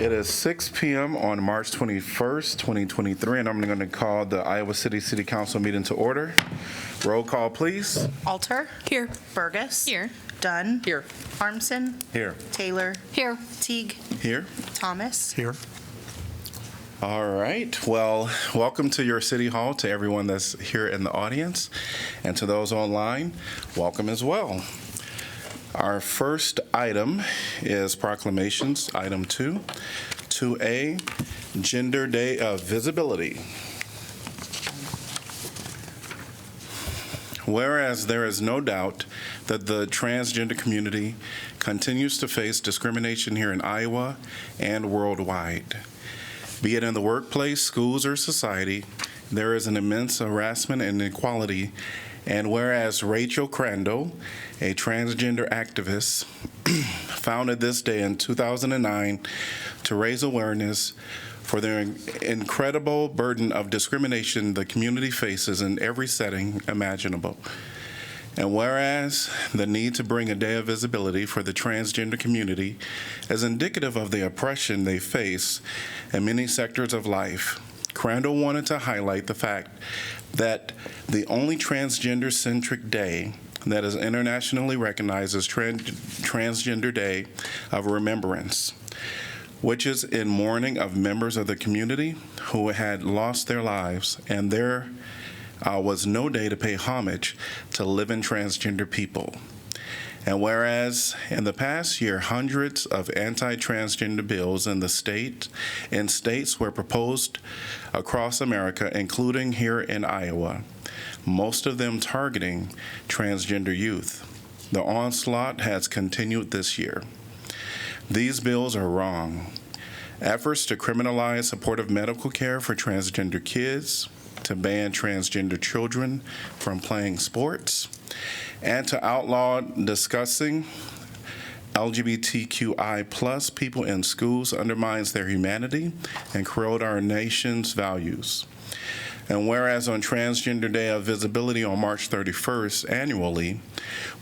It is 6 p.m. on March 21st, 2023, and I'm going to call the Iowa City City Council meeting to order. Roll call, please. Alter. Here. Burgess. Here. Dunn. Here. Armson. Here. Taylor. Here. Teague. Here. Thomas. Here. All right. Well, welcome to your City Hall, to everyone that's here in the audience, and to those online, welcome as well. Our first item is Proclamations, item 2. 2A, Gender Day of Visibility. Whereas there is no doubt that the transgender community continues to face discrimination here in Iowa and worldwide. Be it in the workplace, schools, or society, there is an immense harassment and inequality. And whereas Rachel Crandall, a transgender activist, founded this day in 2009 to raise awareness for the incredible burden of discrimination the community faces in every setting imaginable. And whereas the need to bring a day of visibility for the transgender community is indicative of the oppression they face in many sectors of life, Crandall wanted to highlight the fact that the only transgender-centric day that is internationally recognized as Transgender Day of Remembrance, which is in mourning of members of the community who had lost their lives, and there was no day to pay homage to living transgender people. And whereas in the past year, hundreds of anti-transgender bills in states were proposed across America, including here in Iowa, most of them targeting transgender youth. The onslaught has continued this year. These bills are wrong. Efforts to criminalize supportive medical care for transgender kids, to ban transgender children from playing sports, and to outlaw discussing LGBTQI plus people in schools undermines their humanity and corrode our nation's values. And whereas on Transgender Day of Visibility on March 31st annually,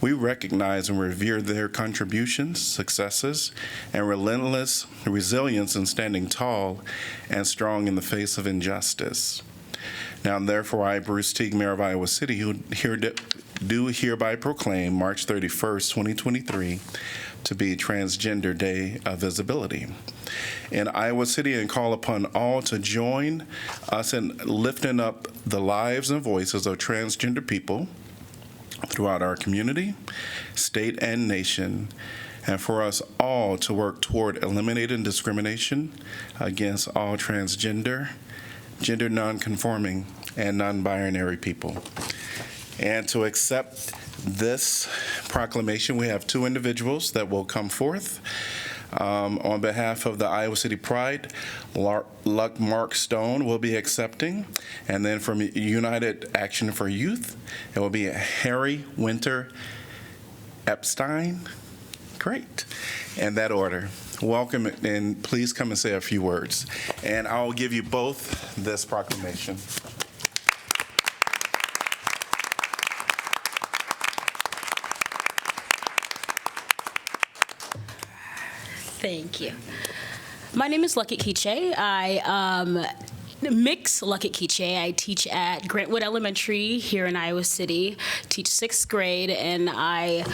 we recognize and revere their contributions, successes, and relentless resilience in standing tall and strong in the face of injustice. Now, therefore, I, Bruce Teague, Mayor of Iowa City, do hereby proclaim March 31st, 2023 to be Transgender Day of Visibility in Iowa City, and call upon all to join us in lifting up the lives and voices of transgender people throughout our community, state, and nation, and for us all to work toward eliminating discrimination against all transgender, gender nonconforming, and non-binary people. And to accept this proclamation, we have two individuals that will come forth. On behalf of the Iowa City Pride, Mark Stone will be accepting. And then from United Action for Youth, it will be Harry Winter Epstein. Great. In that order. Welcome, and please come and say a few words. And I'll give you both this proclamation. Thank you. My name is Lucky Kiche. I mix Lucky Kiche. I teach at Grantwood Elementary here in Iowa City, teach 6th grade, and I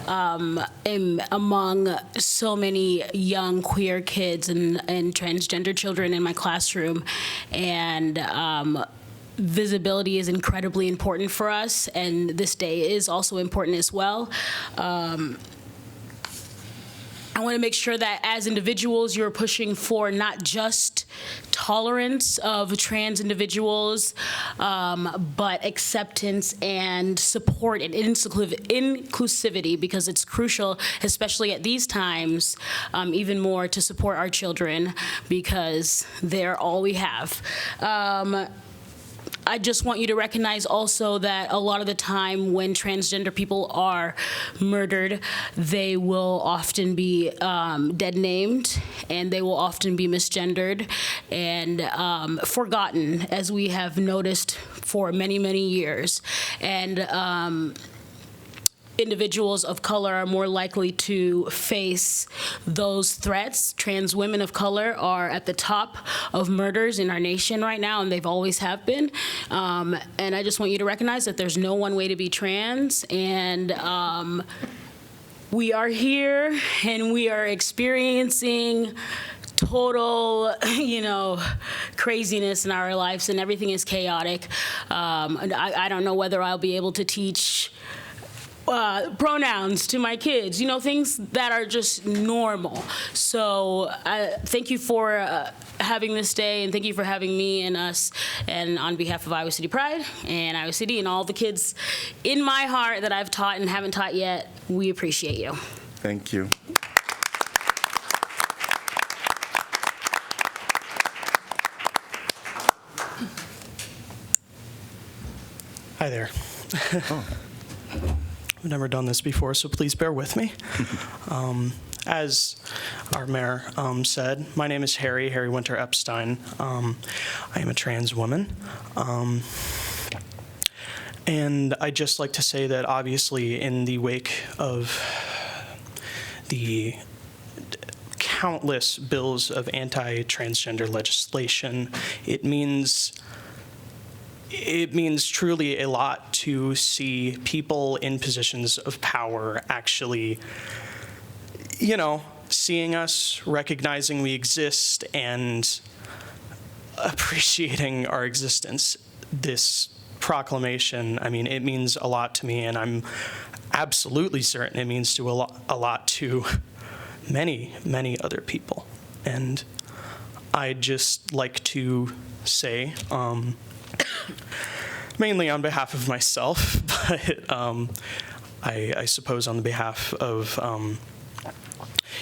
am among so many young queer kids and transgender children in my classroom. And visibility is incredibly important for us, and this day is also important as well. I want to make sure that as individuals, you're pushing for not just tolerance of trans individuals, but acceptance and support and inclusivity, because it's crucial, especially at these times, even more to support our children, because they're all we have. I just want you to recognize also that a lot of the time when transgender people are murdered, they will often be dead named, and they will often be misgendered and forgotten, as we have noticed for many, many years. And individuals of color are more likely to face those threats. Trans women of color are at the top of murders in our nation right now, and they've always have been. And I just want you to recognize that there's no one way to be trans, and we are here and we are experiencing total, craziness in our lives, and everything is chaotic. And I don't know whether I'll be able to teach pronouns to my kids, things that are just normal. So thank you for having this day, and thank you for having me and us, and on behalf of Iowa City Pride and Iowa City and all the kids in my heart that I've taught and haven't taught yet, we appreciate you. Thank you. Hi there. I've never done this before, so please bear with me. As our mayor said, my name is Harry Winter Epstein. I am a trans woman. And I'd just like to say that obviously in the wake of the countless bills of anti-transgender legislation, it means truly a lot to see people in positions of power actually, seeing us, recognizing we exist, and appreciating our existence. This proclamation, it means a lot to me, and I'm absolutely certain it means a lot to many, many other people. And I'd just like to say, mainly on behalf of myself, but I suppose on the behalf of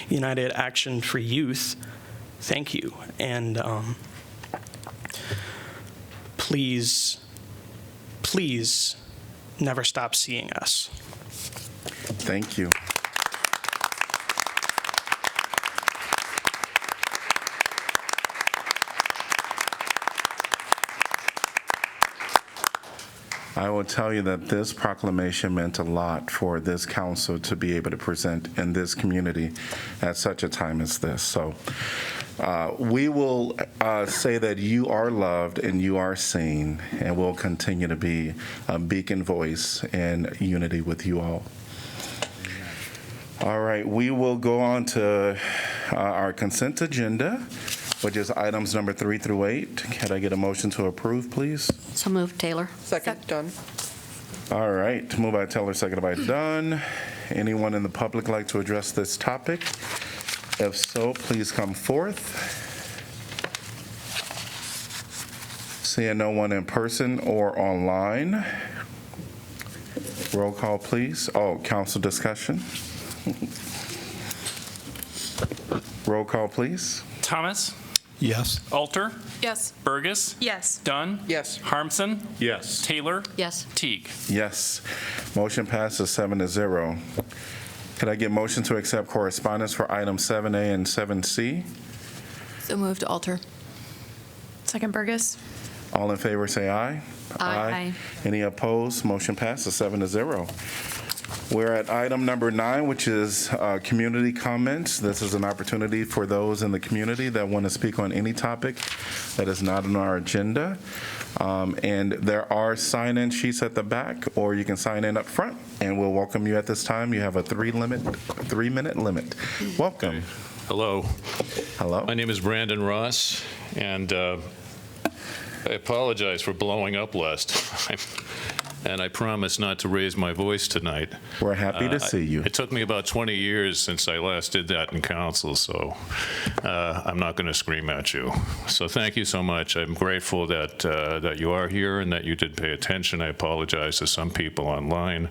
United Action for Youth, thank you. And please never stop seeing us. Thank you. I will tell you that this proclamation meant a lot for this council to be able to present in this community at such a time as this. So we will say that you are loved and you are seen, and we'll continue to be a beacon voice in unity with you all. All right, we will go on to our consent agenda, which is items number 3 through 8. Can I get a motion to approve, please? So moved, Taylor. Second. Done. All right, moved by Taylor, seconded by Dunn. Anyone in the public like to address this topic? If so, please come forth. Seeing no one in person or online. Roll call, please. Oh, council discussion. Roll call, please. Thomas? Yes. Alter? Yes. Burgess? Yes. Dunn? Yes. Harmson? Yes. Taylor? Yes. Teague? Yes. Motion passes 7-0. Could I get motion to accept correspondence for items 7A and 7C? So moved, Alter. Second, Burgess. All in favor, say aye. Aye. Any opposed? Motion passes 7-0. We're at item number 9, which is community comments. This is an opportunity for those in the community that want to speak on any topic that is not on our agenda. And there are sign-in sheets at the back, or you can sign in up front, and we'll welcome you at this time. You have a 3-minute limit. Welcome. Hello. Hello. My name is Brandon Ross, and I apologize for blowing up last time. And I promise not to raise my voice tonight. We're happy to see you. It took me about 20 years since I last did that in council, so I'm not going to scream at you. So thank you so much. I'm grateful that you are here and that you did pay attention. I apologize to some people online,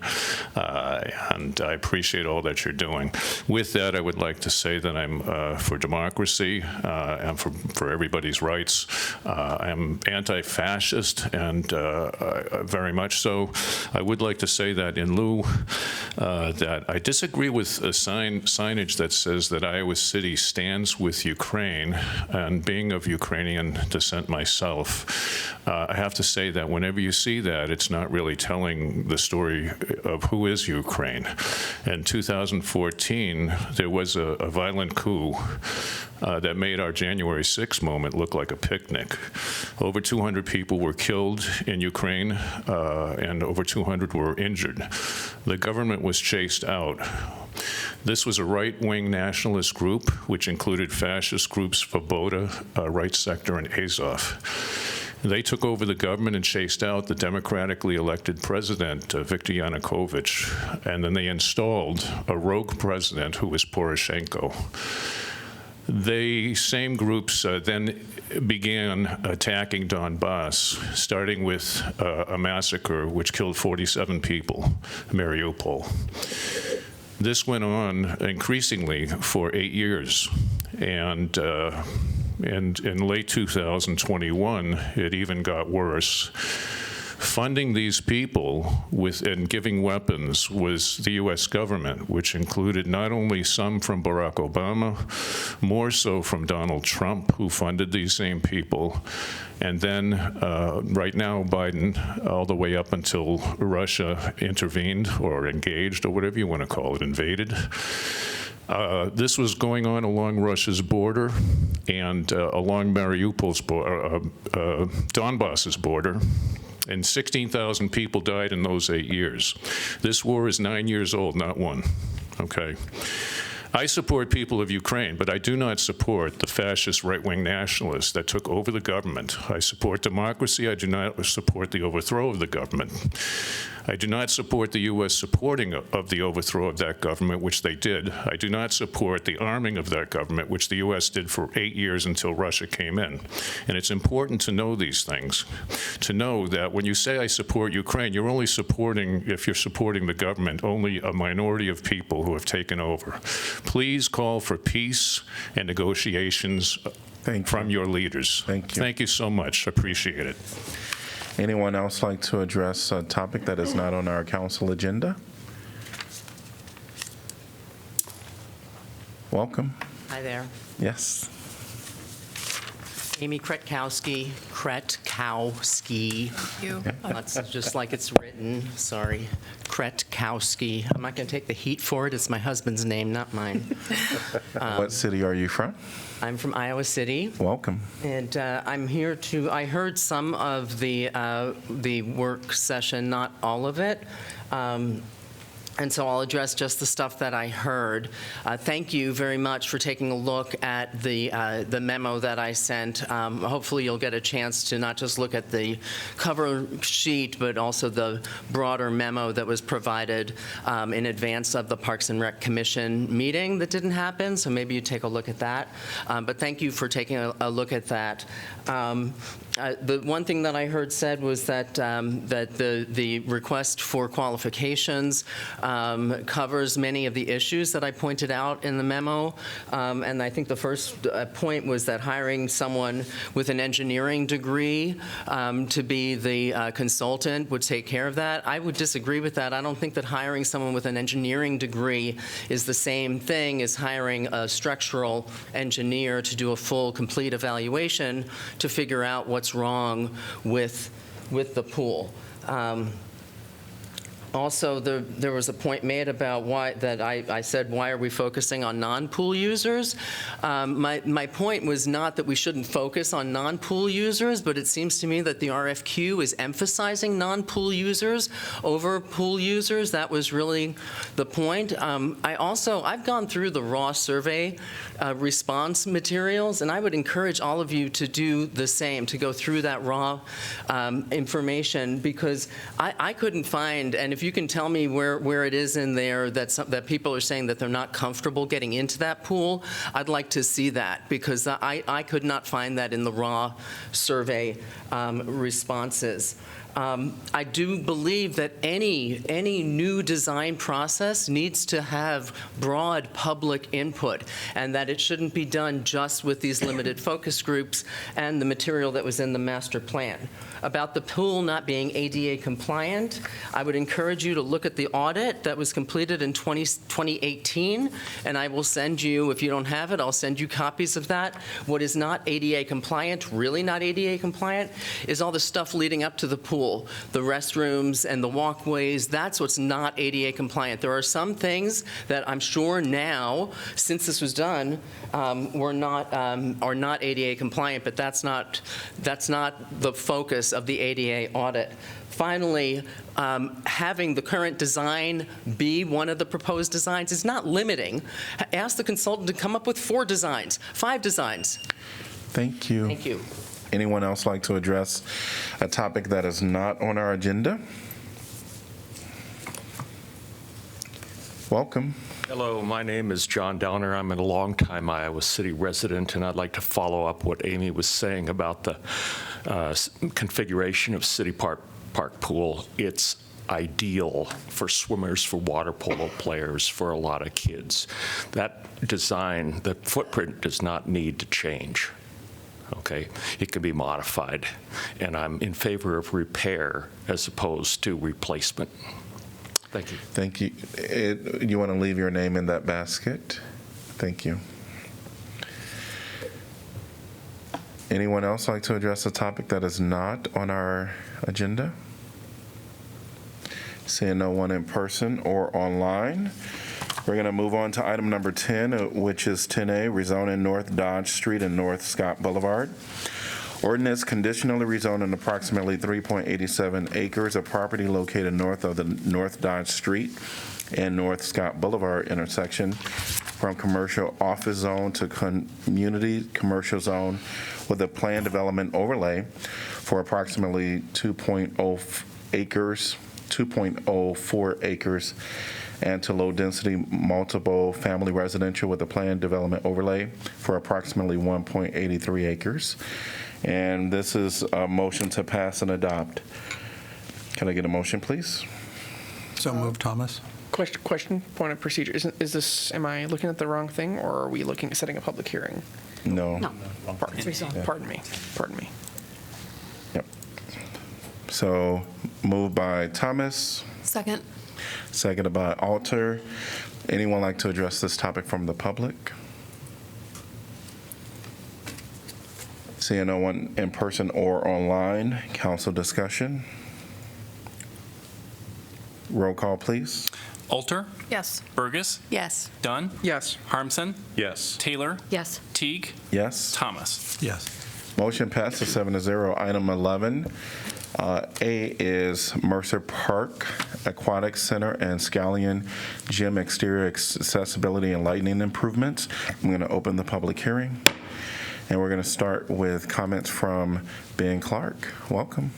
and I appreciate all that you're doing. With that, I would like to say that I'm for democracy and for everybody's rights. I'm anti-fascist, and very much so. also, I would like to say that in lieu, that I disagree with a signage that says that Iowa City stands with Ukraine, and being of Ukrainian descent myself, I have to say that whenever you see that, it's not really telling the story of who is Ukraine. In 2014, there was a violent coup that made our January 6th moment look like a picnic. Over 200 people were killed in Ukraine, and over 200 were injured. The government was chased out. This was a right-wing nationalist group, which included fascist groups Svoboda, Right Sector, and Azov. They took over the government and chased out the democratically elected president, Viktor Yanukovych, and then they installed a rogue president who was Poroshenko. The same groups then began attacking Donbass, starting with a massacre which killed 47 people, Mariupol. This went on increasingly for 8 years, and in late 2021, it even got worse. Funding these people and giving weapons was the U.S. government, which included not only some from Barack Obama, more so from Donald Trump, who funded these same people, and then right now Biden, all the way up until Russia intervened or engaged or whatever you want to call it, invaded. This was going on along Russia's border and along Mariupol's Donbass's border. And 16,000 people died in those 8 years. This war is 9 years old, not one, okay? I support people of Ukraine, but I do not support the fascist right-wing nationalists that took over the government. I support democracy. I do not support the overthrow of the government. I do not support the U.S. supporting of the overthrow of that government, which they did. I do not support the arming of that government, which the U.S. did for 8 years until Russia came in. And it's important to know these things, to know that when you say I support Ukraine, you're only supporting, if you're supporting the government, only a minority of people who have taken over. Please call for peace and negotiations from your leaders. Thank you. Thank you so much. Appreciate it. Anyone else like to address a topic that is not on our council agenda? Welcome. Hi there. Yes. Amy Kretkowski. You. That's just like it's written. Sorry. Kretkowski. I'm not going to take the heat for it. It's my husband's name, not mine. What city are you from? I'm from Iowa City. Welcome. And I'm here to, I heard some of the work session, not all of it. And so I'll address just the stuff that I heard. Thank you very much for taking a look at the memo that I sent. Hopefully you'll get a chance to not just look at the cover sheet, but also the broader memo that was provided in advance of the Parks and Rec Commission meeting that didn't happen, so maybe you take a look at that. But thank you for taking a look at that. The one thing that I heard said was that the request for qualifications covers many of the issues that I pointed out in the memo. And I think the first point was that hiring someone with an engineering degree to be the consultant would take care of that. I would disagree with that. I don't think that hiring someone with an engineering degree is the same thing as hiring a structural engineer to do a full, complete evaluation to figure out what's wrong with the pool. Also, there was a point made about why that I said, why are we focusing on non-pool users? My point was not that we shouldn't focus on non-pool users, but it seems to me that the RFQ is emphasizing non-pool users over pool users. That was really the point. I've gone through the raw survey response materials, and I would encourage all of you to do the same, to go through that raw information, because I couldn't find, and if you can tell me where it is in there that people are saying that they're not comfortable getting into that pool, I'd like to see that, because I could not find that in the raw survey responses. I do believe that any new design process needs to have broad public input, and that it shouldn't be done just with these limited focus groups and the material that was in the master plan. About the pool not being ADA compliant, I would encourage you to look at the audit that was completed in 2018, and I will send you, if you don't have it, I'll send you copies of that. What is not ADA compliant, really not ADA compliant, is all the stuff leading up to the pool, the restrooms and the walkways. That's what's not ADA compliant. There are some things that I'm sure now, since this was done, are not ADA compliant, but that's not the focus of the ADA audit. Finally, having the current design be one of the proposed designs is not limiting. Ask the consultant to come up with 4 designs, 5 designs. Thank you. Thank you. Anyone else like to address a topic that is not on our agenda? Welcome. Hello, my name is John Downer. I'm a longtime Iowa City resident, and I'd like to follow up what Amy was saying about the configuration of City Park Pool. It's ideal for swimmers, for water polo players, for a lot of kids. That design, the footprint does not need to change. Okay, it can be modified, and I'm in favor of repair as opposed to replacement. Thank you. Thank you. You want to leave your name in that basket? Thank you. Anyone else like to address a topic that is not on our agenda? Seeing no one in person or online, we're going to move on to item number 10, which is 10A, rezoning North Dodge Street and North Scott Boulevard. Ordinance conditionally rezoning approximately 3.87 acres of property located north of the North Dodge Street and North Scott Boulevard intersection from commercial office zone to community commercial zone with a planned development overlay for approximately 2.04 acres, and to low-density multiple family residential with a planned development overlay for approximately 1.83 acres. And this is a motion to pass and adopt. Can I get a motion, please? So moved, Thomas. Question, point of procedure. Is this, am I looking at the wrong thing, or are we looking at setting a public hearing? No. No. Pardon me. Yep. So moved by Thomas, Second. seconded by Alter. Anyone like to address this topic from the public? Seeing no one in person or online, council discussion. Roll call, please. Alter, Yes. Burgess, Yes. Dunn, Yes. Harmson, Yes. Taylor, Yes. Teague, Yes. Thomas. Yes. Motion passes 7-0. Item 11, A is Mercer Park, Aquatic Center, and Scanlon Gym exterior accessibility and lighting improvements. I'm going to open the public hearing, and we're going to start with comments from Ben Clark. Welcome.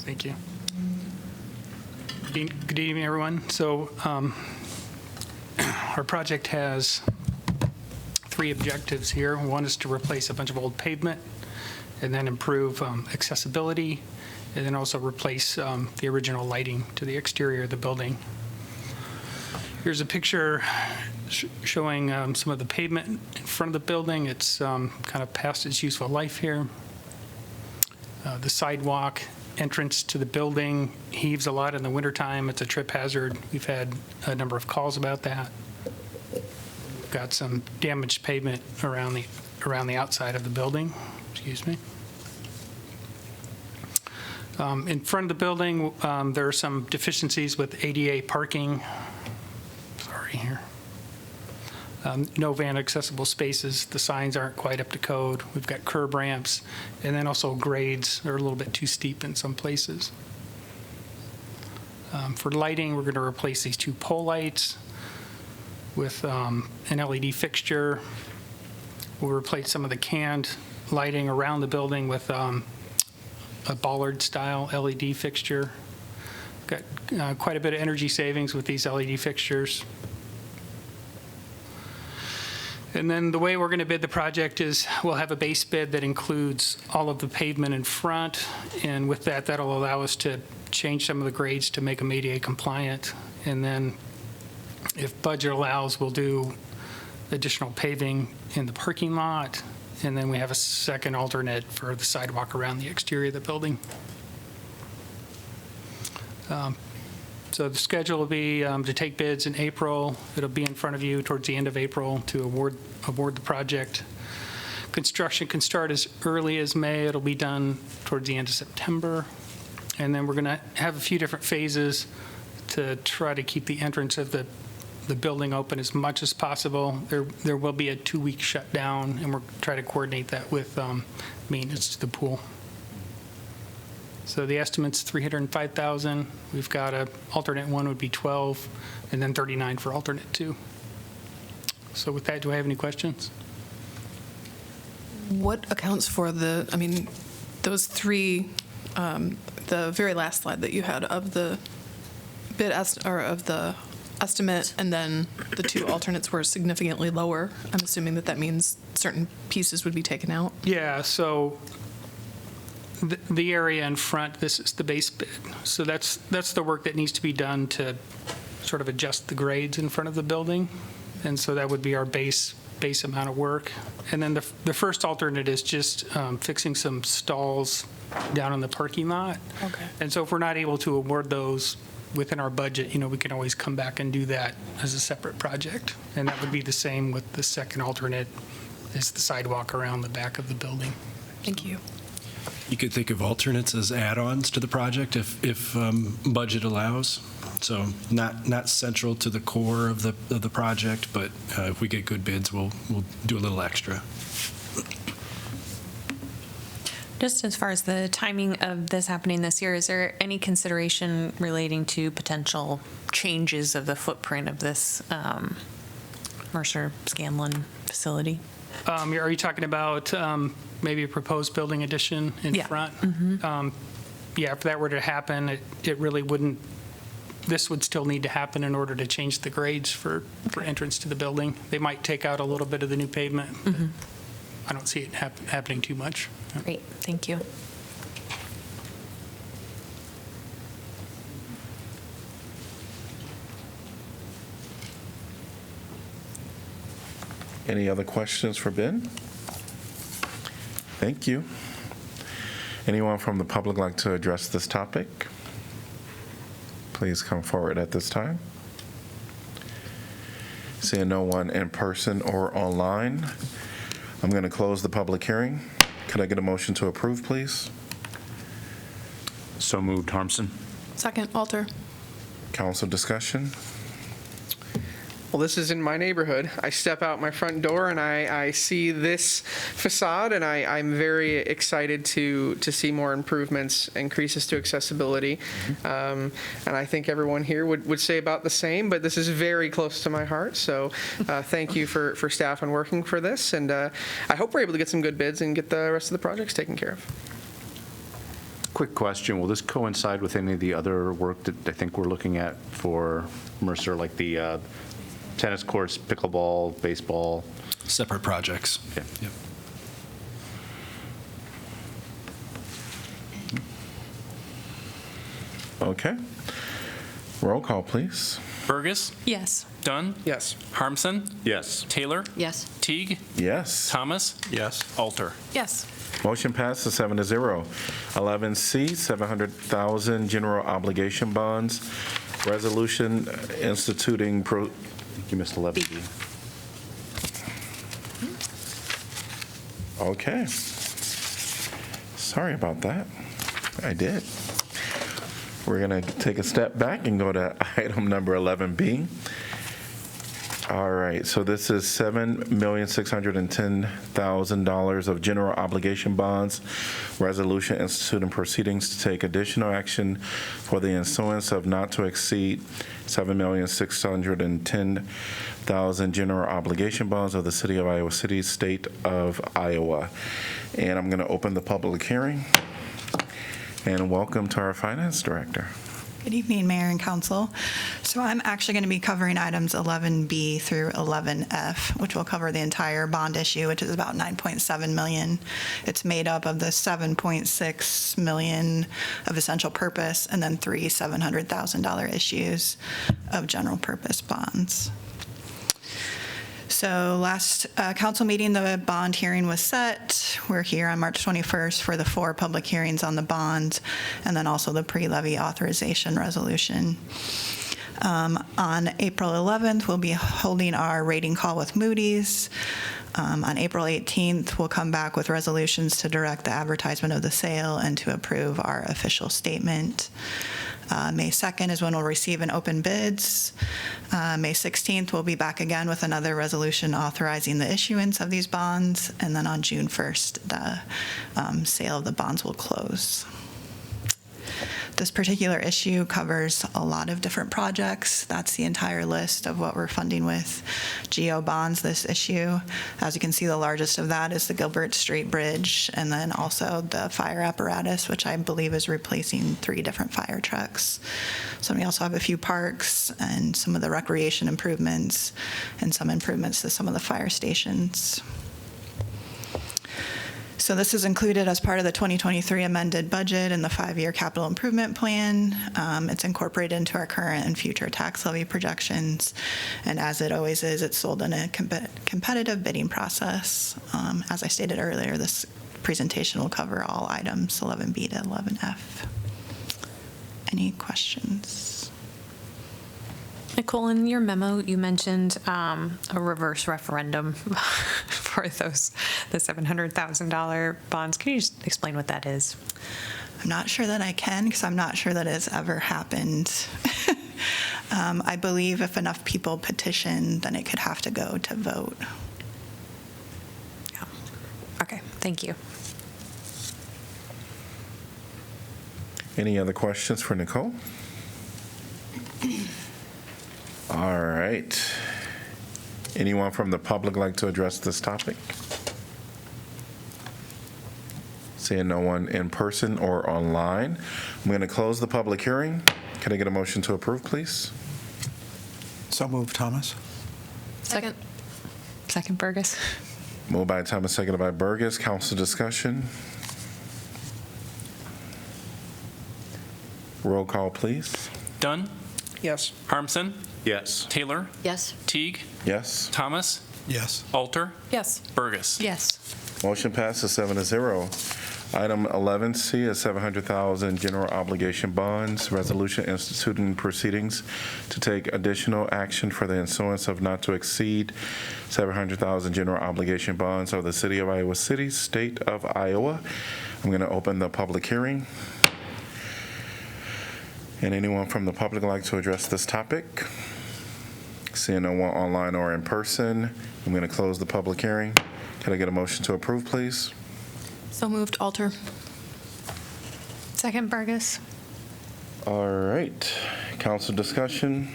Thank you. Good evening, everyone. So our project has 3 objectives here. One is to replace a bunch of old pavement and then improve accessibility, and then also replace the original lighting to the exterior of the building. Here's a picture showing some of the pavement in front of the building. It's kind of past its useful life here. The sidewalk entrance to the building heaves a lot in the wintertime. It's a trip hazard. We've had a number of calls about that. Got some damaged pavement around the outside of the building. Excuse me. In front of the building, there are some deficiencies with ADA parking. Sorry here. No van accessible spaces. The signs aren't quite up to code. We've got curb ramps, and then also grades are a little bit too steep in some places. For lighting, we're going to replace these 2 pole lights with an LED fixture. We'll replace some of the canned lighting around the building with a bollard-style LED fixture. Got quite a bit of energy savings with these LED fixtures. And then the way we're going to bid the project is we'll have a base bid that includes all of the pavement in front, and with that, that'll allow us to change some of the grades to make them ADA compliant. And then if budget allows, we'll do additional paving in the parking lot, and then we have a second alternate for the sidewalk around the exterior of the building. So the schedule will be to take bids in April. It'll be in front of you towards the end of April to award the project. Construction can start as early as May. It'll be done towards the end of September. And then we're going to have a few different phases to try to keep the entrance of the building open as much as possible. There will be a 2-week shutdown, and we'll try to coordinate that with maintenance to the pool. So the estimate's $305,000. We've got a alternate 1 would be 12, and then 39 for alternate 2. So with that, do I have any questions? What accounts for those 3, the very last slide that you had of the of the estimate, and then the 2 alternates were significantly lower? I'm assuming that means certain pieces would be taken out. Yeah, so the area in front, this is the base bid. So that's the work that needs to be done to sort of adjust the grades in front of the building. And so that would be our base amount of work. And then the first alternate is just fixing some stalls down in the parking lot. Okay. And so if we're not able to award those within our budget, we can always come back and do that as a separate project. And that would be the same with the second alternate, is the sidewalk around the back of the building. Thank you. You could think of alternates as add-ons to the project if budget allows. So not central to the core of the project, but if we get good bids, we'll do a little extra. Just as far as the timing of this happening this year, is there any consideration relating to potential changes of the footprint of this Mercer Scanlon facility? Are you talking about maybe a proposed building addition in front? Mm-hmm. Yeah, if that were to happen, it really wouldn't, this would still need to happen in order to change the grades for entrance to the building. They might take out a little bit of the new pavement. Mm-hmm. I don't see it happening too much. Great, thank you. Any other questions for Ben? Thank you. Anyone from the public like to address this topic? Please come forward at this time. Seeing no one in person or online, I'm going to close the public hearing. Could I get a motion to approve, please? So moved, Harmson. Second, Alter. Council discussion? Well, this is in my neighborhood. I step out my front door and I see this facade, and I'm very excited to see more improvements, increases to accessibility. And I think everyone here would say about the same, but this is very close to my heart. So thank you for staff and working for this. And I hope we're able to get some good bids and get the rest of the projects taken care of. Quick question, will this coincide with any of the other work that I think we're looking at for Mercer, like the tennis courts, pickleball, baseball? Separate projects. Okay. Yep. Okay. Roll call, please. Burgess. Yes. Dunn. Yes. Harmson. Yes. Taylor. Yes. Teague. Yes. Thomas. Yes. Alter. Yes. Motion passes 7-0. 11C, 700,000 general obligation bonds. Resolution instituting you missed 11B. Okay. Sorry about that. I did. We're going to take a step back and go to item number 11B. All right, so this is $7,610,000 of general obligation bonds. Resolution instituting proceedings to take additional action for the issuance of not to exceed $7,610,000 general obligation bonds of the City of Iowa City, State of Iowa. And I'm going to open the public hearing. And welcome to our Finance Director. Good evening, Mayor and Council. So I'm actually going to be covering items 11B through 11F, which will cover the entire bond issue, which is about $9.7 million. It's made up of the $7.6 million of essential purpose and then three $700,000 issues of general purpose bonds. So last council meeting, the bond hearing was set. We're here on March 21st for the 4 public hearings on the bond, and then also the pre-levy authorization resolution. On April 11th, we'll be holding our rating call with Moody's. On April 18th, we'll come back with resolutions to direct the advertisement of the sale and to approve our official statement. May 2nd is when we'll receive and open bids. May 16th, we'll be back again with another resolution authorizing the issuance of these bonds. And then on June 1st, the sale of the bonds will close. This particular issue covers a lot of different projects. That's the entire list of what we're funding with GO bonds this issue. As you can see, the largest of that is the Gilbert Street Bridge, and then also the fire apparatus, which I believe is replacing 3 different fire trucks. So we also have a few parks and some of the recreation improvements and some improvements to some of the fire stations. So this is included as part of the 2023 amended budget and the 5-year capital improvement plan. It's incorporated into our current and future tax levy projections. And as it always is, it's sold in a competitive bidding process. As I stated earlier, this presentation will cover all items 11B to 11F. Any questions? Nicole, in your memo, you mentioned a reverse referendum for the $700,000 bonds. Can you just explain what that is? I'm not sure that I can, because I'm not sure that it's ever happened. I believe if enough people petition, then it could have to go to vote. Yeah. Okay, thank you. Any other questions for Nicole? All right. Anyone from the public like to address this topic? Seeing no one in person or online, I'm going to close the public hearing. Can I get a motion to approve, please? So moved, Thomas. Second. Second, Burgess. Moved by Thomas, seconded by Burgess. Council discussion. Roll call, please. Dunn. Yes. Harmson. Yes. Taylor. Yes. Teague. Yes. Thomas. Yes. Alter. Yes. Burgess. Yes. Motion passes 7-0. Item 11C is 700,000 general obligation bonds. Resolution instituting proceedings to take additional action for the issuance of not to exceed 700,000 general obligation bonds of the City of Iowa City, State of Iowa. I'm going to open the public hearing. And anyone from the public like to address this topic? Seeing no one online or in person, I'm going to close the public hearing. Can I get a motion to approve, please? So moved. Alter. Second, Burgess. All right. Council discussion.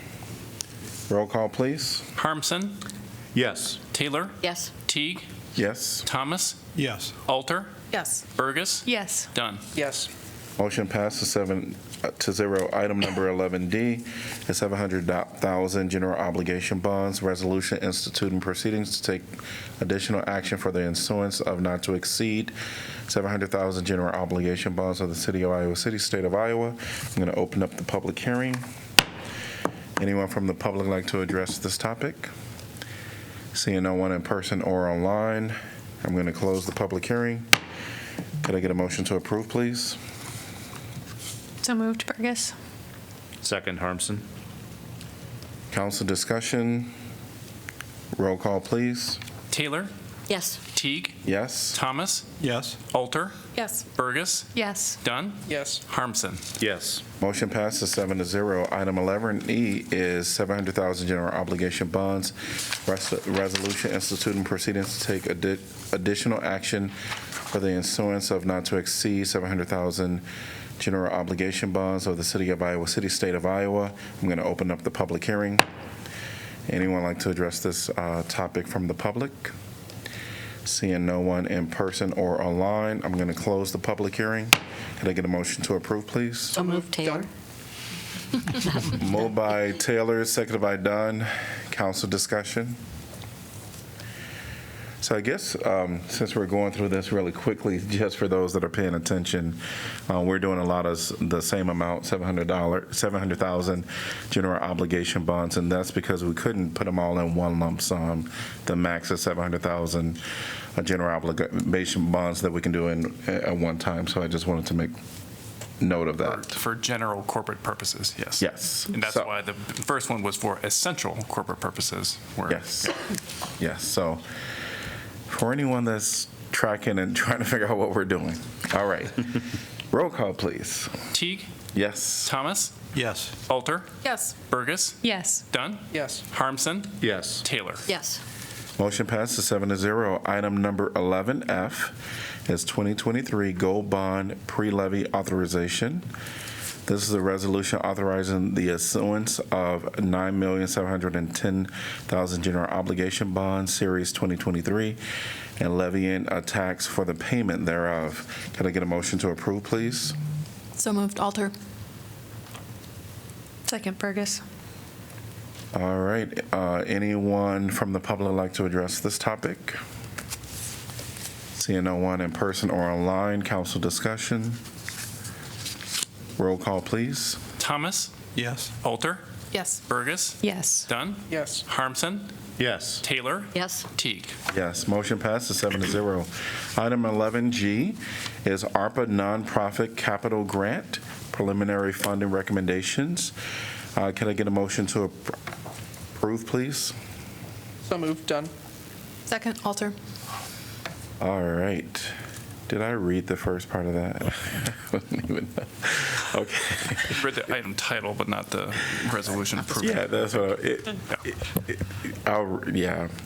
Roll call, please. Harmson. Yes. Taylor. Yes. Teague. Yes. Thomas. Yes. Alter. Yes. Burgess. Yes. Dunn. Yes. Motion passes 7-0. Item number 11D is 700,000 general obligation bonds. Resolution instituting proceedings to take additional action for the issuance of not to exceed 700,000 general obligation bonds of the City of Iowa City, State of Iowa. I'm going to open up the public hearing. Anyone from the public like to address this topic? Seeing no one in person or online, I'm going to close the public hearing. Could I get a motion to approve, please? So moved, Burgess. Second, Harmson. Council discussion. Roll call, please. Taylor, Yes. Teague, Yes? Thomas, Yes. Alter, Yes. Burgess, Yes. Dunn, Yes. Harmson. Yes. Motion passes 7-0. Item 11E is 700,000 general obligation bonds. Resolution instituting proceedings to take additional action for the issuance of not to exceed 700,000 general obligation bonds of the City of Iowa City, State of Iowa. I'm going to open up the public hearing. Anyone like to address this topic from the public? Seeing no one in person or online, I'm going to close the public hearing. Can I get a motion to approve, please? So moved, Taylor. Moved by Taylor, seconded by Dunn. Council discussion. So I guess since we're going through this really quickly, just for those that are paying attention, we're doing a lot of the same amount, $700,000 general obligation bonds, and that's because we couldn't put them all in one lump sum. The max is 700,000 general obligation bonds that we can do at one time. So I just wanted to make note of that. For general corporate purposes, yes. Yes. And that's So- why the first one was for essential corporate purposes. Where, Yes. Yes. So for anyone that's tracking and trying to figure out what we're doing. All right. Roll call, please. Teague, Yes. Thomas, Yes. Alter, Yes. Burgess, Yes. Dunn, Yes. Harmson, Yes. Taylor. Yes. Motion passes 7-0. Item number 11F is 2023 Gold Bond Pre-Levy Authorization. This is a resolution authorizing the issuance of 9,710,000 general obligation bonds, Series 2023, and levying a tax for the payment thereof. Can I get a motion to approve, please? So moved, Alter. Second, Burgess. All right. Anyone from the public like to address this topic? Seeing no one in person or online, council discussion. Roll call, please. Thomas, Yes. Alter, Yes. Burgess, Yes. Dunn, Yes. Harmson, Yes. Taylor, Yes. Teague. Yes, motion passes 7-0. Item 11G is ARPA Nonprofit Capital Grant Preliminary Funding Recommendations. Can I get a motion to approve, please? So moved. Done. Second, Alter. All right. Did I read the first part of that? I don't even know. Okay. I read the item title, but not the resolution approving. Yeah, that's what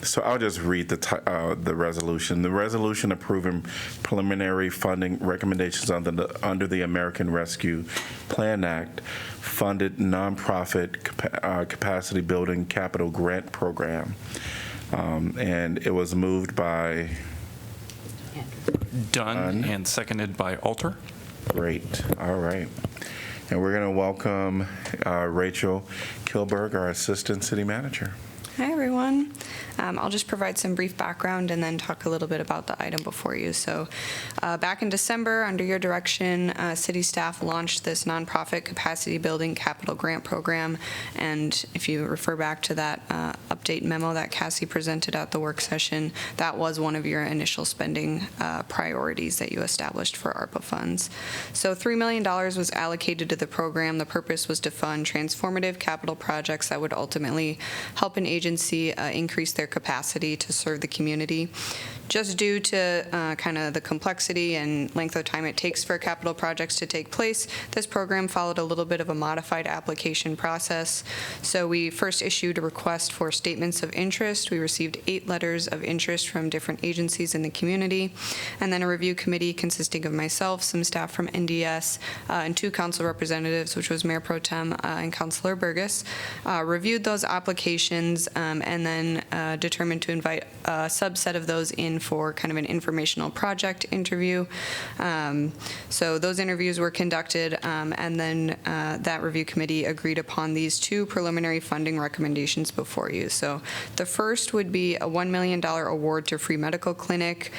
So I'll just read the resolution. The resolution approving preliminary funding recommendations under the American Rescue Plan Act funded nonprofit capacity building capital grant program. And it was moved by Dunn and seconded by Alter. Great. All right. And we're going to welcome Rachel Kilberg, our Assistant City Manager. Hi, everyone. I'll just provide some brief background and then talk a little bit about the item before you. So back in December, under your direction, city staff launched this nonprofit capacity building capital grant program. And if you refer back to that update memo that Cassie presented at the work session, that was one of your initial spending priorities that you established for ARPA funds. So $3 million was allocated to the program. The purpose was to fund transformative capital projects that would ultimately help an agency increase their capacity to serve the community. Just due to kind of the complexity and length of time it takes for capital projects to take place, this program followed a little bit of a modified application process. So we first issued a request for statements of interest. We received 8 letters of interest from different agencies in the community, and then a review committee consisting of myself, some staff from NDS, and 2 council representatives, which was Mayor Pro Tem and Councilor Burgess, reviewed those applications, and and then determined to invite a subset of those in for kind of an informational project interview. So those interviews were conducted, and then that review committee agreed upon these two preliminary funding recommendations before you. So the first would be a $1 million award to Free Medical Clinic.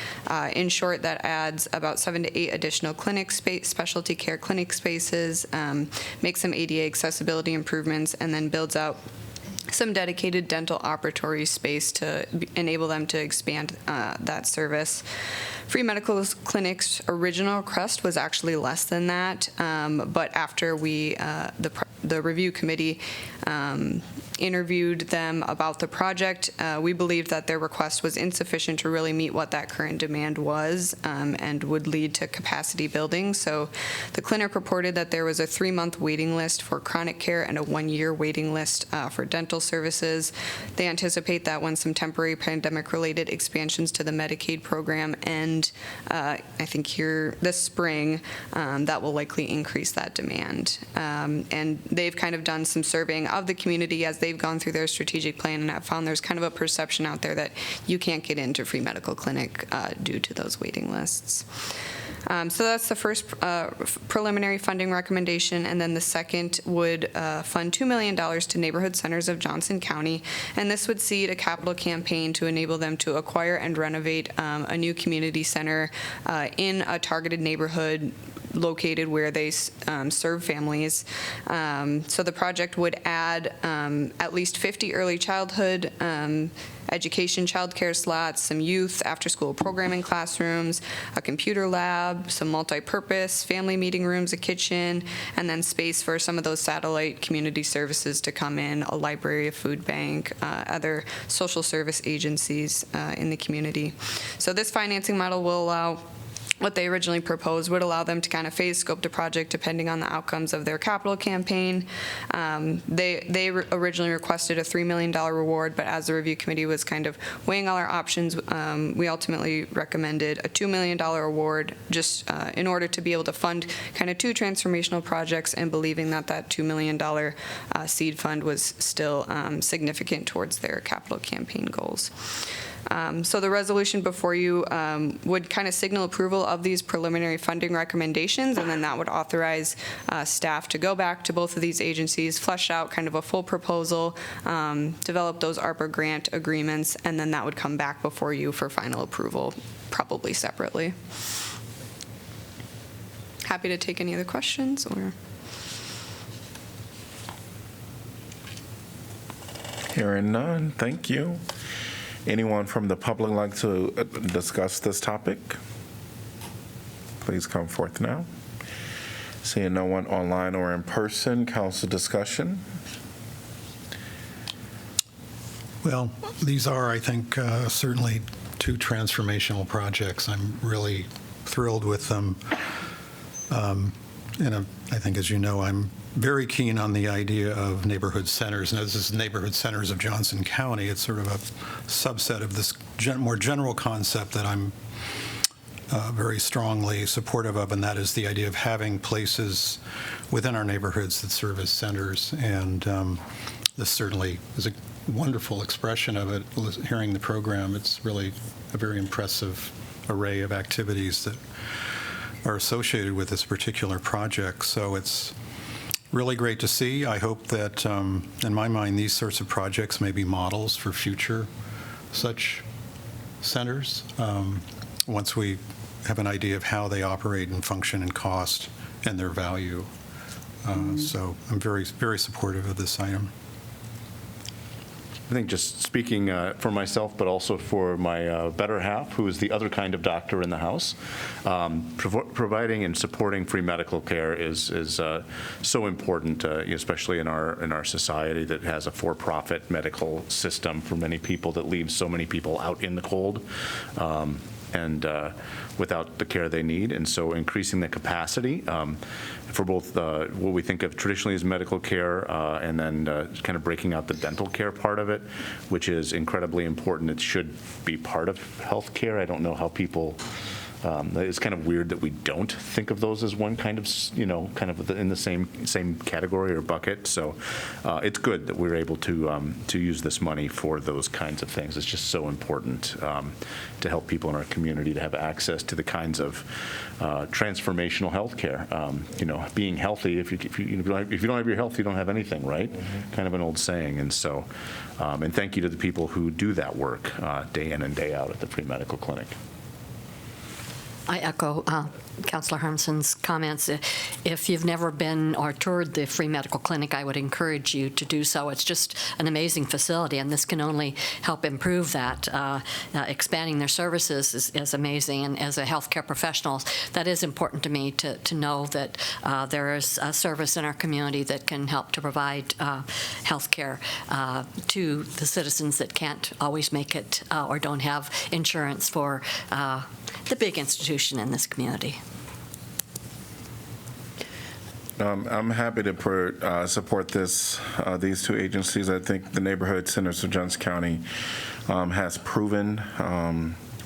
In short, that adds about 7 to 8 additional clinic space, specialty care clinic spaces, makes some ADA accessibility improvements, and then builds out some dedicated dental operatory space to enable them to expand that service. Free Medical Clinic's original request was actually less than that, but after the review committee interviewed them about the project, we believed that their request was insufficient to really meet what that current demand was, and would lead to capacity building. So the clinic reported that there was a 3-month waiting list for chronic care and a 1-year waiting list for dental services. They anticipate that when some temporary pandemic-related expansions to the Medicaid program end, I think here this spring, that will likely increase that demand. And they've kind of done some surveying of the community as they've gone through their strategic plan, and have found there's kind of a perception out there that you can't get into Free Medical Clinic due to those waiting lists. So that's the first preliminary funding recommendation, and then the second would fund $2 million to neighborhood centers of Johnson County, and this would seed a capital campaign to enable them to acquire and renovate a new community center in a targeted neighborhood located where they serve families. So the project would add at least 50 early childhood education childcare slots, some youth after-school programming classrooms, a computer lab, some multi-purpose family meeting rooms, a kitchen, and then space for some of those satellite community services to come in, a library, a food bank, other social service agencies in the community. So this financing model will allow what they originally proposed would allow them to kind of phase scope the project depending on the outcomes of their capital campaign. They originally requested a $3 million reward, but as the review committee was kind of weighing all our options, we ultimately recommended a $2 million award just in order to be able to fund kind of 2 transformational projects, and believing that that $2 million seed fund was still significant towards their capital campaign goals. So the resolution before you would kind of signal approval of these preliminary funding recommendations, and then that would authorize staff to go back to both of these agencies, flesh out kind of a full proposal, develop those ARPA grant agreements, and then that would come back before you for final approval, probably separately. Happy to take any other questions or. Hearing none, thank you. Anyone from the public like to discuss this topic? Please come forth now. Seeing no one online or in person, council discussion. Well, these are, I think, certainly 2 transformational projects. I'm really thrilled with them. And I think, as you know, I'm very keen on the idea of neighborhood centers. Now, this is neighborhood centers of Johnson County. It's sort of a subset of this more general concept that I'm very strongly supportive of, and that is the idea of having places within our neighborhoods that serve as centers. And this certainly is a wonderful expression of it. Hearing the program, it's really a very impressive array of activities that are associated with this particular project. So it's really great to see. I hope that, in my mind, these sorts of projects may be models for future such centers once we have an idea of how they operate and function and cost and their value. So I'm very, very supportive of this item. I think just speaking for myself, but also for my better half, who is the other kind of doctor in the house, providing and supporting free medical care is so important, especially in our society that has a for-profit medical system for many people that leaves so many people out in the cold. And without the care they need. And so increasing the capacity for both what we think of traditionally as medical care and then kind of breaking out the dental care part of it, which is incredibly important. It should be part of health care. I don't know how people It's kind of weird that we don't think of those as one kind of, kind of in the same category or bucket. So it's good that we're able to use this money for those kinds of things. It's just so important to help people in our community to have access to the kinds of transformational health care. Being healthy, if you don't have your health, you don't have anything, right? Kind of an old saying. And so, and thank you to the people who do that work day in and day out at the pre-medical clinic. I echo Councilor Harmson's comments. If you've never been or toured the free medical clinic, I would encourage you to do so. It's just an amazing facility, and this can only help improve that. Expanding their services is amazing, and as a healthcare professional, that is important to me to know that there is a service in our community that can help to provide healthcare to the citizens that can't always make it or don't have insurance for the big institution in this community. I'm happy to support these two agencies. I think the Neighborhood Centers of Johnson County has proven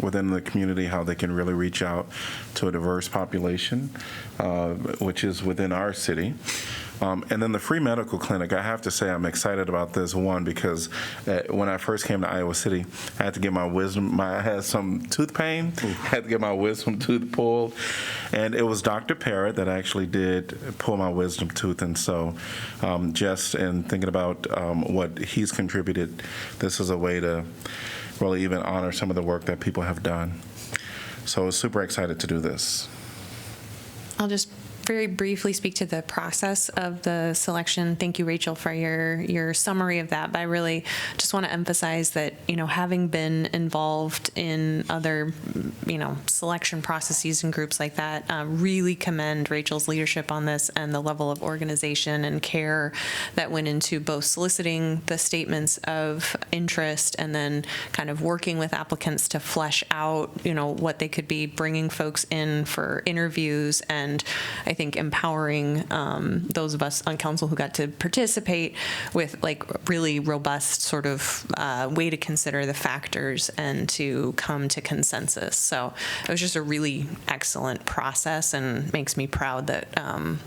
within the community how they can really reach out to a diverse population, which is within our city. And then the free medical clinic, I have to say I'm excited about this one because when I first came to Iowa City, I had to get I had some tooth pain, had to get my wisdom tooth pulled, and it was Dr. Parrott that actually did pull my wisdom tooth. And so just in thinking about what he's contributed, this is a way to really even honor some of the work that people have done. So I was super excited to do this. I'll just very briefly speak to the process of the selection. Thank you, Rachel, for your summary of that. But I really just want to emphasize that, having been involved in other, selection processes and groups like that, really commend Rachel's leadership on this and the level of organization and care that went into both soliciting the statements of interest and then kind of working with applicants to flesh out, what they could be bringing folks in for interviews, and I think empowering those of us on council who got to participate with really robust sort of way to consider the factors and to come to consensus. So it was just a really excellent process and makes me proud that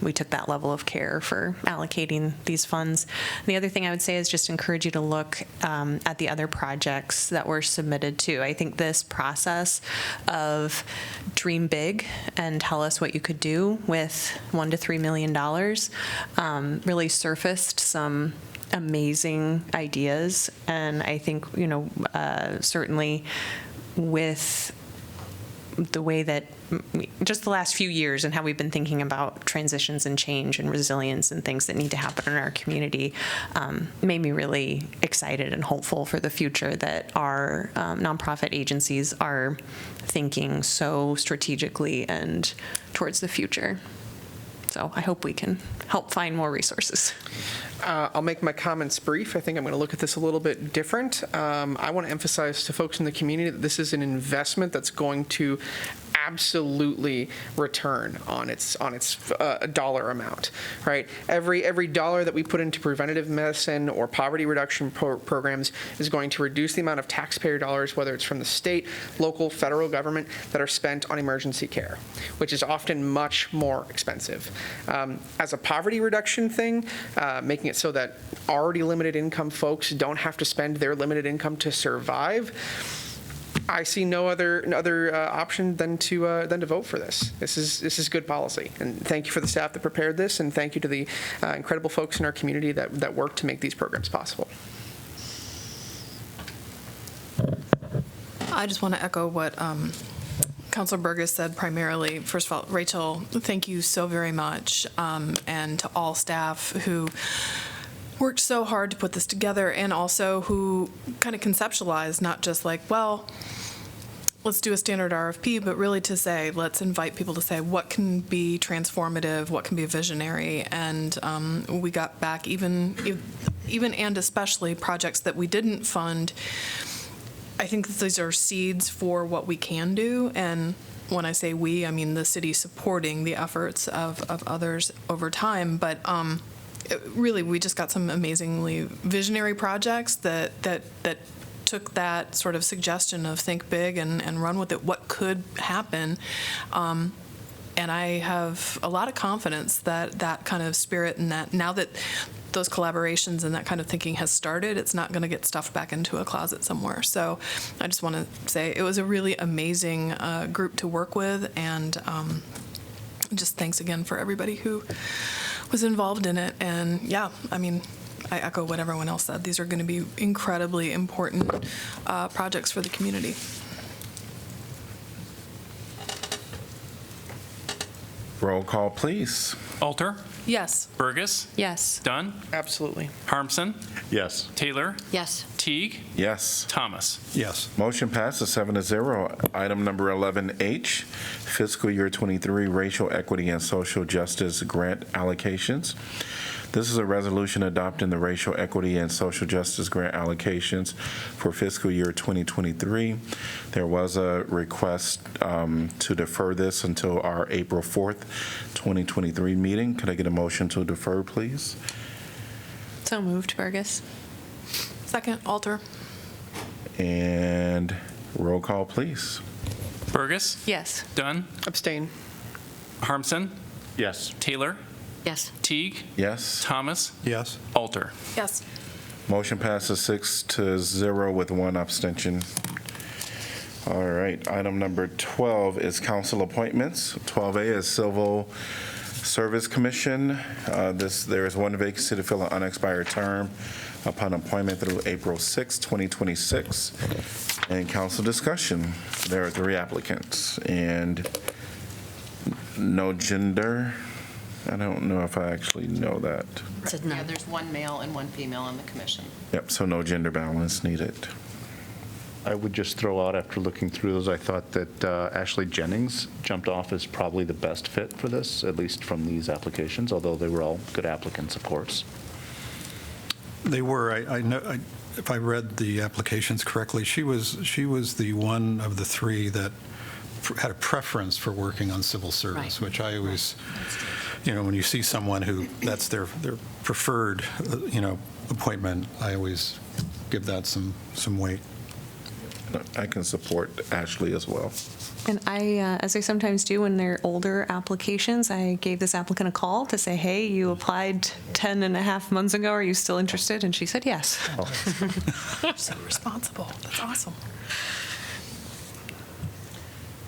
we took that level of care for allocating these funds. The other thing I would say is just encourage you to look at the other projects that were submitted too. I think this process of dream big and tell us what you could do with $1 to $3 million really surfaced some amazing ideas. And I think, certainly with the way that just the last few years and how we've been thinking about transitions and change and resilience and things that need to happen in our community made me really excited and hopeful for the future that our nonprofit agencies are thinking so strategically and towards the future. So I hope we can help find more resources. I'll make my comments brief. I think I'm going to look at this a little bit different. I want to emphasize to folks in the community that this is an investment that's going to absolutely return on its dollar amount, right? Every dollar that we put into preventative medicine or poverty reduction programs is going to reduce the amount of taxpayer dollars, whether it's from the state, local, federal government, that are spent on emergency care, which is often much more expensive. As a poverty reduction thing, making it so that already limited income folks don't have to spend their limited income to survive, I see no other option than to vote for this. This is good policy, and thank you for the staff that prepared this, and thank you to the incredible folks in our community that work to make these programs possible. I just want to echo what Councilor Burgess said primarily. First of all, Rachel, thank you so very much, and to all staff who worked so hard to put this together, and also who kind of conceptualized, not just let's do a standard RFP, but really to say, let's invite people to say what can be transformative, what can be visionary, and we got back even and especially projects that we didn't fund. I think that these are seeds for what we can do, and when I say we, I mean the city supporting the efforts of others over time, but really we just got some amazingly visionary projects that took that sort of suggestion of think big and run with it, what could happen. And I have a lot of confidence that that kind of spirit and that now that those collaborations and that kind of thinking has started, it's not going to get stuffed back into a closet somewhere. So I just want to say it was a really amazing group to work with, and just thanks again for everybody who was involved in it. And yeah, I mean, I echo what everyone else said. These are going to be incredibly important projects for the community. Roll call, please. Alter, Yes. Burgess, Yes. Dunn, Absolutely. Harmson, Yes. Taylor, Yes. Teague, Yes. Thomas. Yes. Motion passes 7-0. Item number 11H, fiscal year 23 racial equity and social justice grant allocations. This is a resolution adopting the racial equity and social justice grant allocations for fiscal year 2023. There was a request to defer this until our April 4th, 2023 meeting. Could I get a motion to defer, please? So moved, Burgess. Second, Alter. And roll call, please. Burgess, Yes. Dunn, Abstain. Harmson, Yes. Taylor, Yes. Teague, Yes. Thomas, Yes. Alter. Yes. Motion passes 6-0 with one abstention. All right, item number 12 is council appointments. 12A is Civil Service Commission. There is one vacancy to fill an unexpired term upon appointment through April 6, 2026. And council discussion. There are 3 applicants and no gender. I don't know if I actually know that. Said no. Yeah, there's one male and one female on the commission. Yep, so no gender balance needed. I would just throw out, after looking through those, I thought that Ashley Jennings jumped off as probably the best fit for this, at least from these applications, although they were all good applicants, of course. They were. I know. If I read the applications correctly, she was the one of the 3 that had a preference for working on civil service, Right. which I always, when you see someone who that's their preferred, appointment, I always give that some weight. I can support Ashley as well. And I, as I sometimes do when they're older applications, I gave this applicant a call to say, hey, you applied 10 and a half months ago. Are you still interested? And she said yes. So responsible. That's awesome.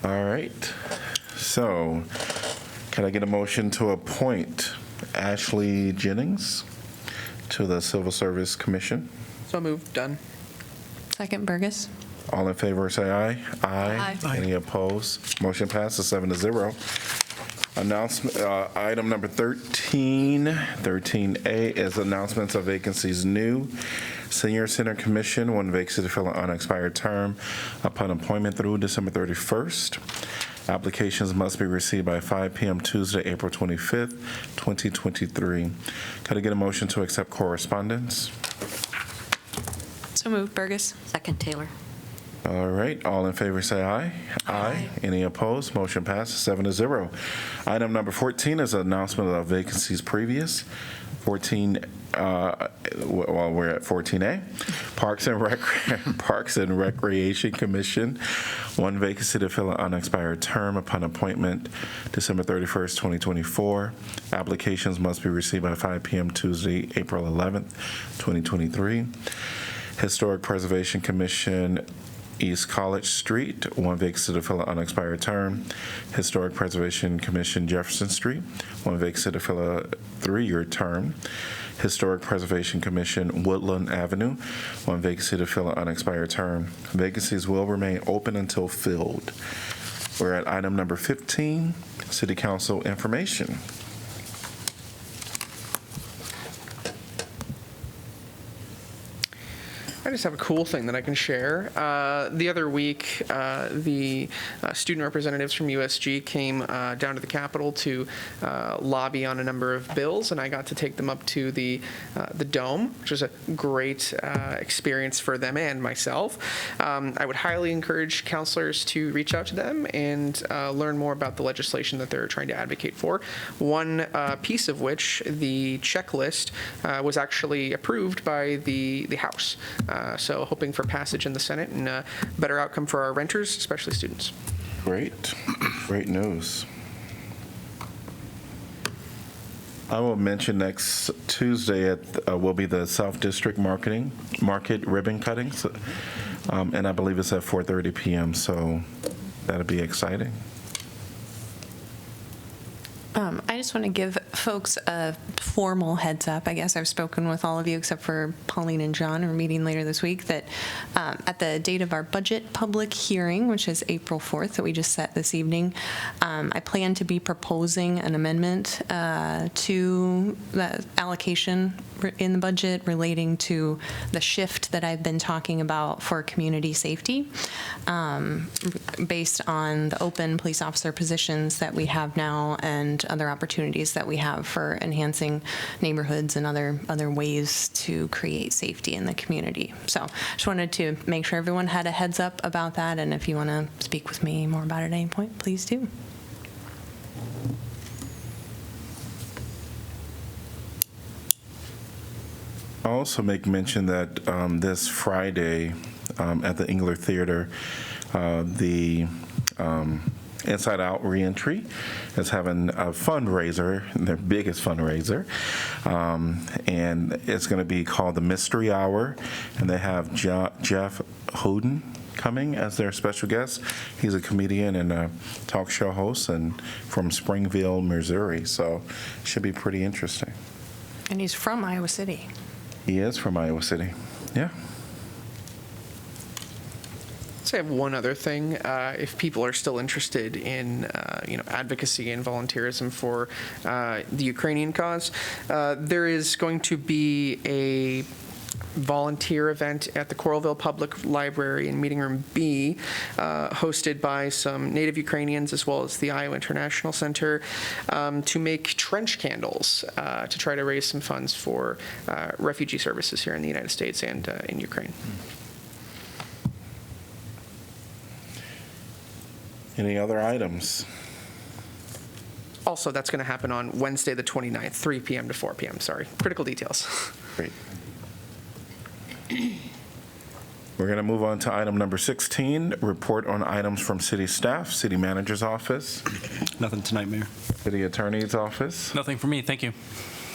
All right. So, can I get a motion to appoint Ashley Jennings to the Civil Service Commission? So moved. Done. Second, Burgess. All in favor, say aye. Aye. Any opposed? Motion passes 7-0. Announcement, item number 13, 13A is announcements of vacancies new. Senior Center Commission, one vacancy to fill an unexpired term upon appointment through December 31st. Applications must be received by 5 p.m. Tuesday, April 25th, 2023. Could I get a motion to accept correspondence? So moved, Burgess. Second, Taylor. All right, all in favor say aye. Aye. Any opposed? Motion passes 7-0. Item number 14 is an announcement of vacancies previous. 14, well, we're at 14A. Parks and Recreation Commission, one vacancy to fill an unexpired term upon appointment December 31st, 2024. Applications must be received by 5 p.m. Tuesday, April 11th, 2023. Historic Preservation Commission, East College Street, one vacancy to fill an unexpired term. Historic Preservation Commission, Jefferson Street, one vacancy to fill a 3-year term. Historic Preservation Commission, Woodland Avenue, one vacancy to fill an unexpired term. Vacancies will remain open until filled. We're at item number 15, City Council information. I just have a cool thing that I can share. The other week, the student representatives from USG came down to the Capitol to lobby on a number of bills, and I got to take them up to the Dome, which was a great experience for them and myself. I would highly encourage counselors to reach out to them and learn more about the legislation that they're trying to advocate for. One piece of which, the checklist, was actually approved by the House. So hoping for passage in the Senate and a better outcome for our renters, especially students. Great. Great news. I will mention next Tuesday will be the South District Market ribbon cutting, and I believe it's at 4:30 p.m., so that'll be exciting. I just want to give folks a formal heads up. I guess I've spoken with all of you except for Pauline and John. We're meeting later this week that at the date of our budget public hearing, which is April 4th that we just set this evening, I plan to be proposing an amendment to the allocation in the budget relating to the shift that I've been talking about for community safety based on the open police officer positions that we have now and other opportunities that we have for enhancing neighborhoods and other ways to create safety in the community. So just wanted to make sure everyone had a heads up about that, and if you want to speak with me more about it at any point, please do. I'll also make mention that this Friday at the Engler Theater, the Inside Out Reentry is having a fundraiser, their biggest fundraiser, and it's going to be called the Mystery Hour, and they have Jeff Hoden coming as their special guest. He's a comedian and a talk show host and from Springville, Missouri, so it should be pretty interesting. And he's from Iowa City. He is from Iowa City, yeah. I have one other thing. If people are still interested in, advocacy and volunteerism for the Ukrainian cause, there is going to be a volunteer event at the Coralville Public Library in Meeting Room B, hosted by some Native Ukrainians as well as the Iowa International Center, to make trench candles to try to raise some funds for refugee services here in the United States and in Ukraine. Any other items? Also, that's going to happen on Wednesday, the 29th, 3 p.m. to 4 p.m. Sorry. Critical details. Great. We're going to move on to item number 16, report on items from city staff, city manager's office, Nothing tonight, Mayor. city attorney's office, Nothing for me, thank you.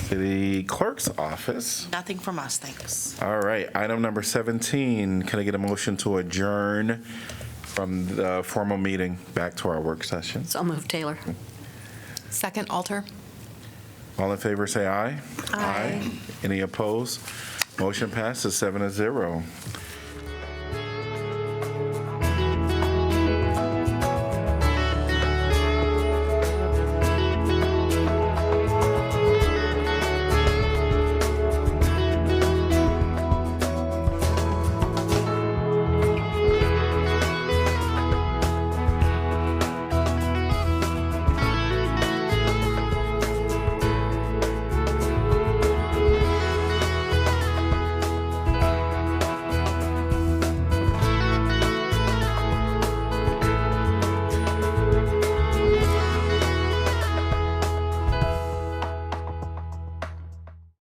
city clerk's office. Nothing from us, thanks. All right, item number 17, can I get a motion to adjourn from the formal meeting back to our work session? So move, Taylor. Second, Alter. All in favor, say aye. Aye. Any opposed? Motion passes 7-0.